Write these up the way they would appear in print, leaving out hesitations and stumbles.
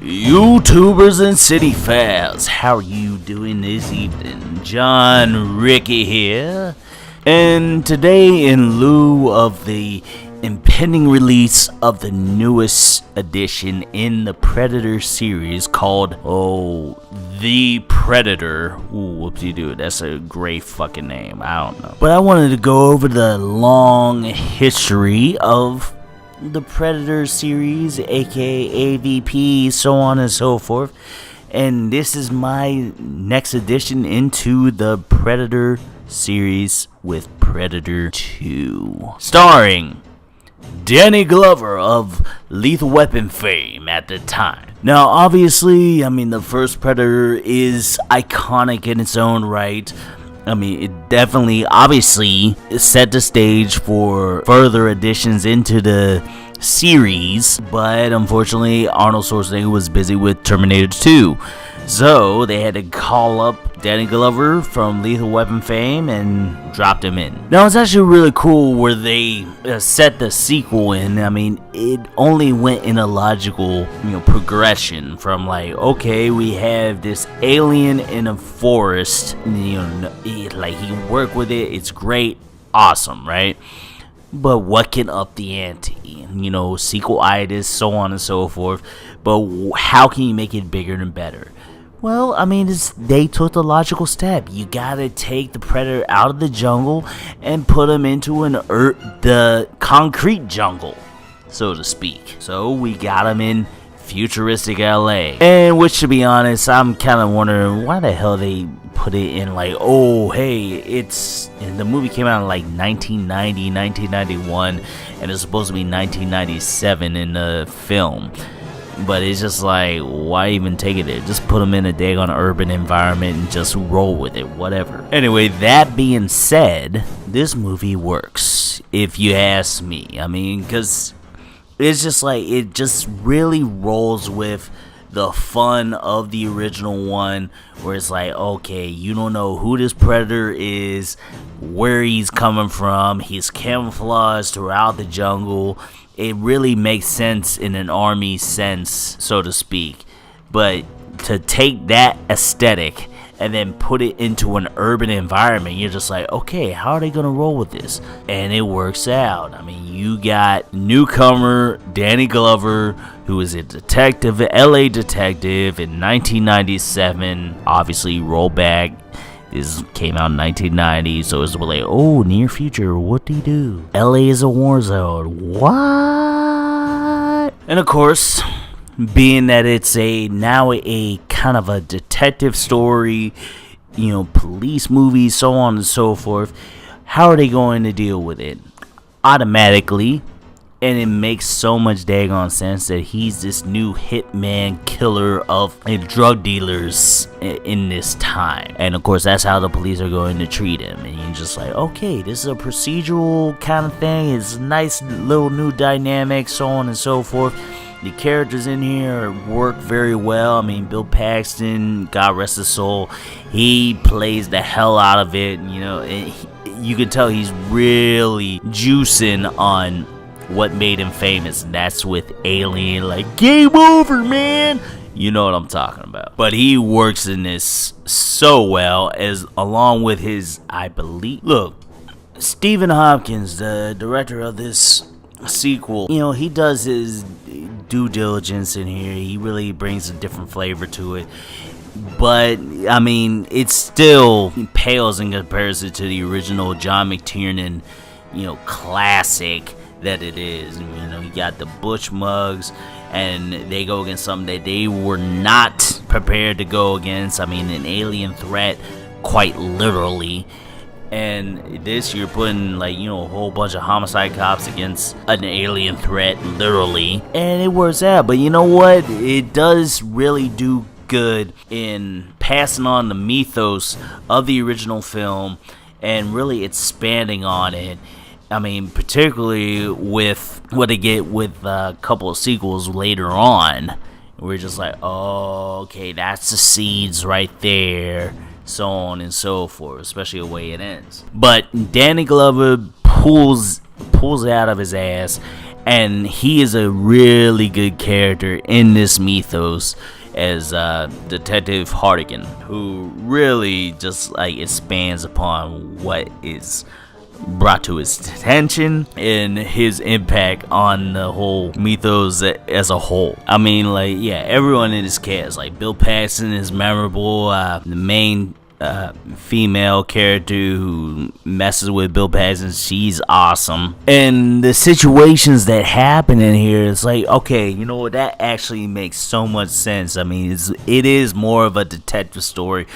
YouTubers and City Fans, how are you doing this evening? John Ricky here, and today, in lieu of the impending release of the newest edition in the Predator series called, The Predator. Ooh, whoopsie-doo, that's a great fucking name, I don't know. But I wanted to go over the long history of the Predator series, aka AVP, so on and so forth. And this is my next addition into the Predator series with Predator 2. Starring Danny Glover of Lethal Weapon fame at the time. Now, obviously, the first Predator is iconic in its own right. It definitely, obviously, set the stage for further additions into the series, but unfortunately, Arnold Schwarzenegger was busy with Terminator 2. So, they had to call up Danny Glover from Lethal Weapon fame and dropped him in. Now, it's actually really cool where they set the sequel in. It only went in a logical, progression from okay, we have this alien in a forest, he worked with it, it's great, awesome, right? But what can up the ante? Sequelitis, so on and so forth. But how can you make it bigger and better? Well, they took the logical step. You gotta take the Predator out of the jungle and put him into the concrete jungle, so to speak. So we got him in futuristic LA. And which, to be honest, I'm kind of wondering why the hell they put it in and the movie came out in 1990, 1991, and it's supposed to be 1997 in the film. But it's just why even take it there? Just put them in a daggone urban environment and just roll with it, whatever. Anyway, that being said, this movie works, if you ask me. Because it's just it just really rolls with the fun of the original one, where it's okay, you don't know who this Predator is, where he's coming from, he's camouflaged throughout the jungle. It really makes sense in an army sense, so to speak. But to take that aesthetic and then put it into an urban environment, you're just okay, how are they gonna roll with this? And it works out. You got newcomer Danny Glover, who is a detective, LA detective in 1997. Obviously, rollback. This came out in 1990, so it's near future, what do you do? LA is a war zone. What? And of course, being that it's now a kind of a detective story, police movie, so on and so forth, how are they going to deal with it? Automatically, and it makes so much daggone sense that he's this new hitman killer of drug dealers in this time. And of course, that's how the police are going to treat him. And you're just okay, this is a procedural kind of thing. It's a nice little new dynamic, so on and so forth. The characters in here work very well. Bill Paxton, God rest his soul, he plays the hell out of it. You can tell he's really juicing on what made him famous, and that's with Alien, game over, man. You know what I'm talking about. But he works in this so well, as along with his, I believe, look, Stephen Hopkins, the director of this sequel, he does his due diligence in here. He really brings a different flavor to it. But, it still pales in comparison to the original John McTiernan, classic that it is. You got the Butch Mugs, and they go against something that they were not prepared to go against. An alien threat, quite literally. And this, you're putting a whole bunch of homicide cops against an alien threat, literally, and it works out. But you know what? It does really do good in passing on the mythos of the original film and really expanding on it. Particularly with what they get with a couple of sequels later on. We're just okay, that's the seeds right there, so on and so forth, especially the way it ends. But Danny Glover pulls pulls it out of his ass, and he is a really good character in this mythos as Detective Hartigan, who really just like expands upon what is brought to his attention and his impact on the whole mythos as a whole. I mean, like, yeah, everyone in this cast, like Bill Paxton is memorable. The main female character who messes with Bill Paxton, she's awesome. And the situations that happen in here, it's like, okay, you know what, that actually makes so much sense. I mean, it is more of a detective story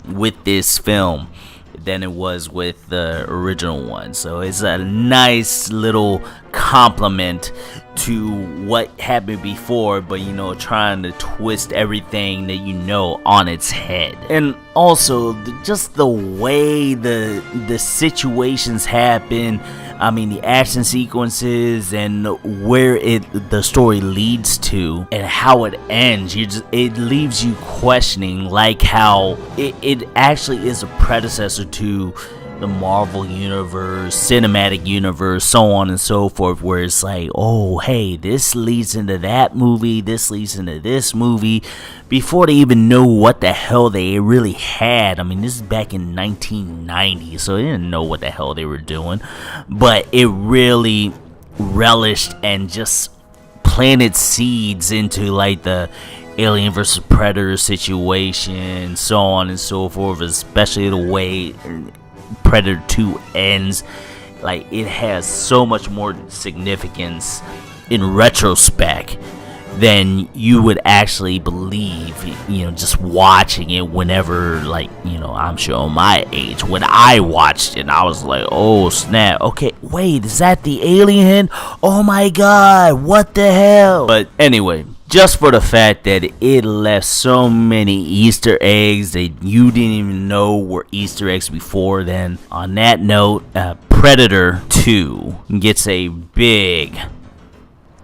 with this film than it was with the original one. So it's a nice little compliment to what happened before, but you know, trying to twist everything that you know on its head. And also just the way the situations happen, I mean, the action sequences and where the story leads to and how it ends, it leaves you questioning, like how it actually is a predecessor to the Marvel universe, cinematic universe, so on and so forth, where it's like, oh, hey, this leads into that movie, this leads into this movie, before they even know what the hell they really had. I mean, this is back in 1990, so they didn't know what the hell they were doing, but it really relished and just planted seeds into like the Alien versus Predator situation, so on and so forth, especially the way Predator 2 ends. Like, it has so much more significance in retrospect than you would actually believe, you know, just watching it whenever, like, you know, I'm showing my age. When I watched it, I was like, oh snap, okay, wait, is that the alien? Oh my god, what the hell? But anyway, just for the fact that it left so many Easter eggs that you didn't even know were Easter eggs before then. On that note, Predator 2 gets a big...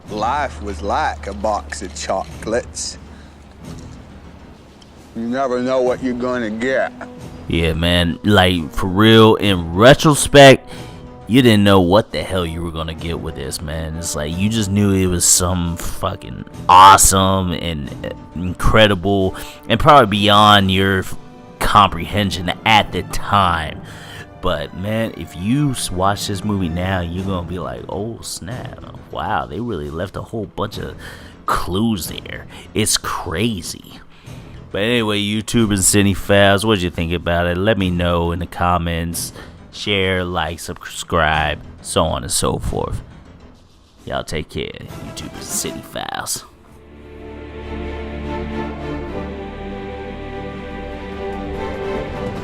Life was like a box of chocolates. You never know what you're gonna get. Yeah, man, like, for real, in retrospect, you didn't know what the hell you were gonna get with this, man. It's like, you just knew it was some fucking awesome and incredible and probably beyond your comprehension at the time. But man, if you watch this movie now, you're gonna be like, oh snap, wow, they really left a whole bunch of clues there. It's crazy. But anyway, YouTube and Cinephiles, what did you think about it? Let me know in the comments. Share, like, subscribe, so on and so forth. Y'all take care, YouTube and Cinephiles.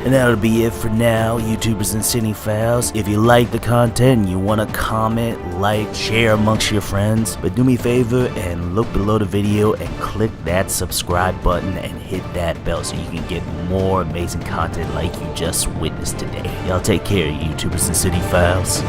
And that'll be it for now, YouTubers and Cinephiles. If you like the content and you want to comment, like, share amongst your friends, but do me a favor and look below the video and click that subscribe button and hit that bell so you can get more amazing content like you just witnessed today. Y'all take care, YouTubers and Cinephiles.